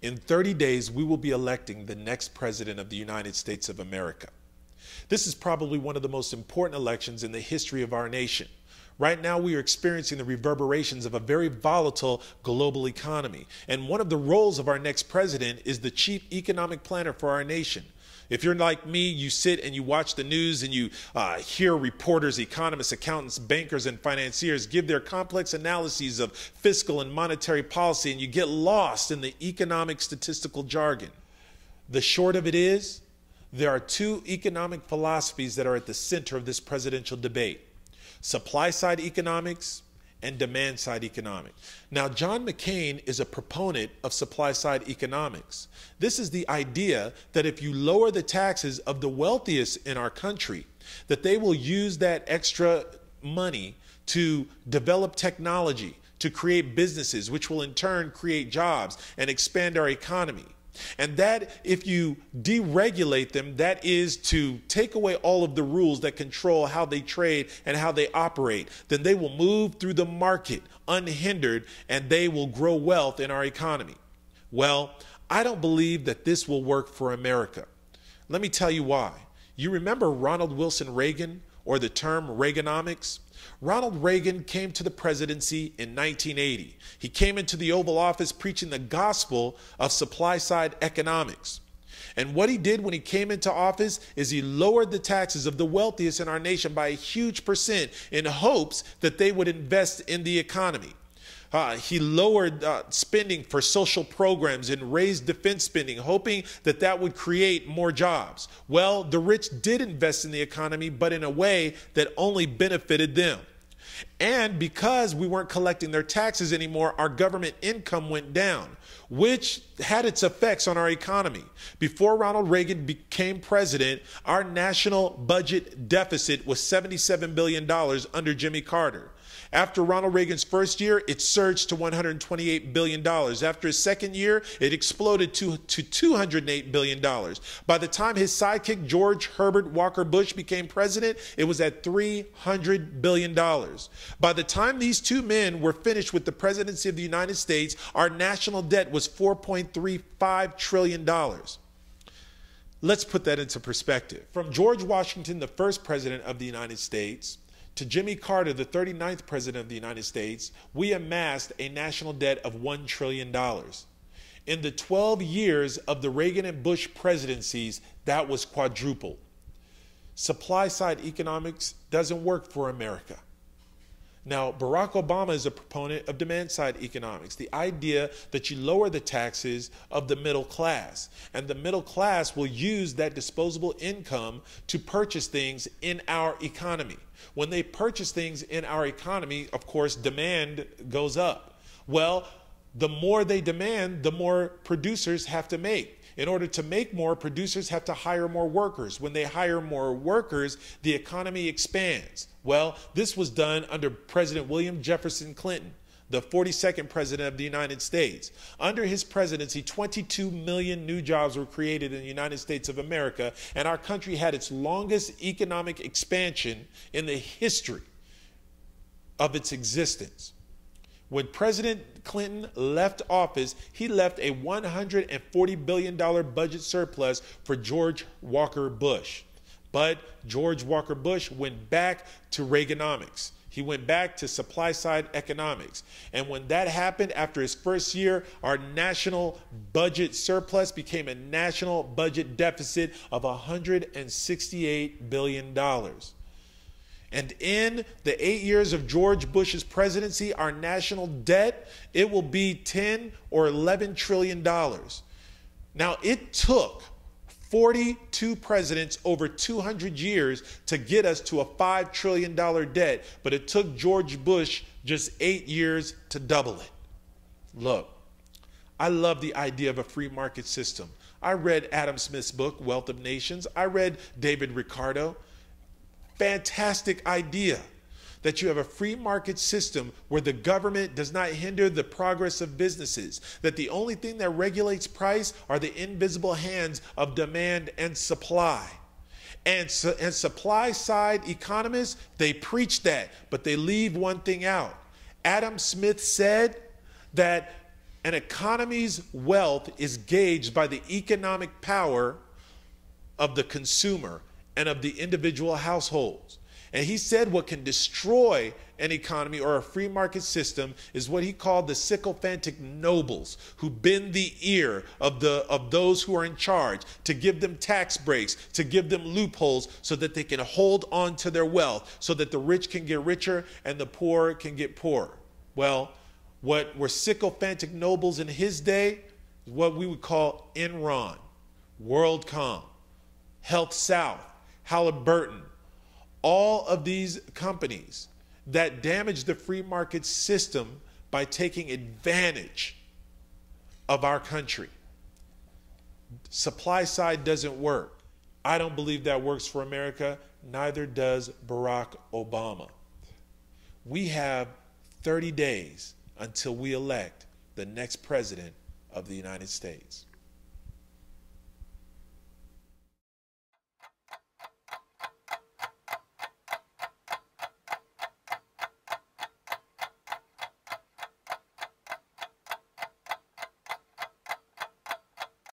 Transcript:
In 30 days, we will be electing the next president of the United States of America. This is probably one of the most important elections in the history of our nation. Right now, we are experiencing the reverberations of a very volatile global economy. And one of the roles of our next president is the chief economic planner for our nation. If you're like me, you sit and you watch the news and you hear reporters, economists, accountants, bankers, and financiers give their complex analyses of fiscal and monetary policy, and you get lost in the economic statistical jargon. The short of it is, there are two economic philosophies that are at the center of this presidential debate: supply-side economics and demand-side economics. Now, John McCain is a proponent of supply-side economics. This is the idea that if you lower the taxes of the wealthiest in our country, that they will use that extra money to develop technology, to create businesses, which will in turn create jobs and expand our economy. And that if you deregulate them, that is to take away all of the rules that control how they trade and how they operate, then they will move through the market unhindered and they will grow wealth in our economy. Well, I don't believe that this will work for America. Let me tell you why. You remember Ronald Wilson Reagan, or the term Reaganomics? Ronald Reagan came to the presidency in 1980. He came into the Oval Office preaching the gospel of supply-side economics. And what he did when he came into office is he lowered the taxes of the wealthiest in our nation by a huge percent in hopes that they would invest in the economy. He lowered spending for social programs and raised defense spending, hoping that that would create more jobs. Well, the rich did invest in the economy, but in a way that only benefited them. And because we weren't collecting their taxes anymore, our government income went down, which had its effects on our economy. Before Ronald Reagan became president, our national budget deficit was $77 billion under Jimmy Carter. After Ronald Reagan's first year, it surged to $128 billion. After his second year, it exploded to $208 billion. By the time his sidekick, George Herbert Walker Bush, became president, it was at $300 billion. By the time these two men were finished with the presidency of the United States, our national debt was $4.35 trillion. Let's put that into perspective. From George Washington, the first president of the United States, to Jimmy Carter, the 39th president of the United States, we amassed a national debt of $1 trillion. In the 12 years of the Reagan and Bush presidencies, that was quadrupled. Supply-side economics doesn't work for America. Now, Barack Obama is a proponent of demand-side economics, the idea that you lower the taxes of the middle class, and the middle class will use that disposable income to purchase things in our economy. When they purchase things in our economy, of course, demand goes up. Well, the more they demand, the more producers have to make. In order to make more, producers have to hire more workers. When they hire more workers, the economy expands. Well, this was done under President William Jefferson Clinton, the 42nd president of the United States. Under his presidency, 22 million new jobs were created in the United States of America, and our country had its longest economic expansion in the history of its existence. When President Clinton left office, he left a $140 billion budget surplus for George Walker Bush. But George Walker Bush went back to Reaganomics. He went back to supply-side economics. And when that happened, after his first year, our national budget surplus became a national budget deficit of $168 billion. And in the 8 years of George Bush's presidency, our national debt, it will be $10 or $11 trillion. Now, it took 42 presidents over 200 years to get us to a $5 trillion debt, but it took George Bush just 8 years to double it. Look, I love the idea of a free market system. I read Adam Smith's book, Wealth of Nations. I read David Ricardo. Fantastic idea that you have a free market system where the government does not hinder the progress of businesses, that the only thing that regulates price are the invisible hands of demand and supply. And supply-side economists, they preach that, but they leave one thing out. Adam Smith said that An economy's wealth is gauged by the economic power of the consumer and of the individual households. And he said what can destroy an economy or a free market system is what he called the sycophantic nobles, who bend the ear of those who are in charge to give them tax breaks, to give them loopholes so that they can hold on to their wealth, so that the rich can get richer and the poor can get poorer. Well, what were sycophantic nobles in his day is what we would call Enron, WorldCom, Health South, Halliburton, all of these companies that damage the free market system by taking advantage of our country. Supply side doesn't work. I don't believe that works for America. Neither does Barack Obama. We have 30 days until we elect the next president of the United States.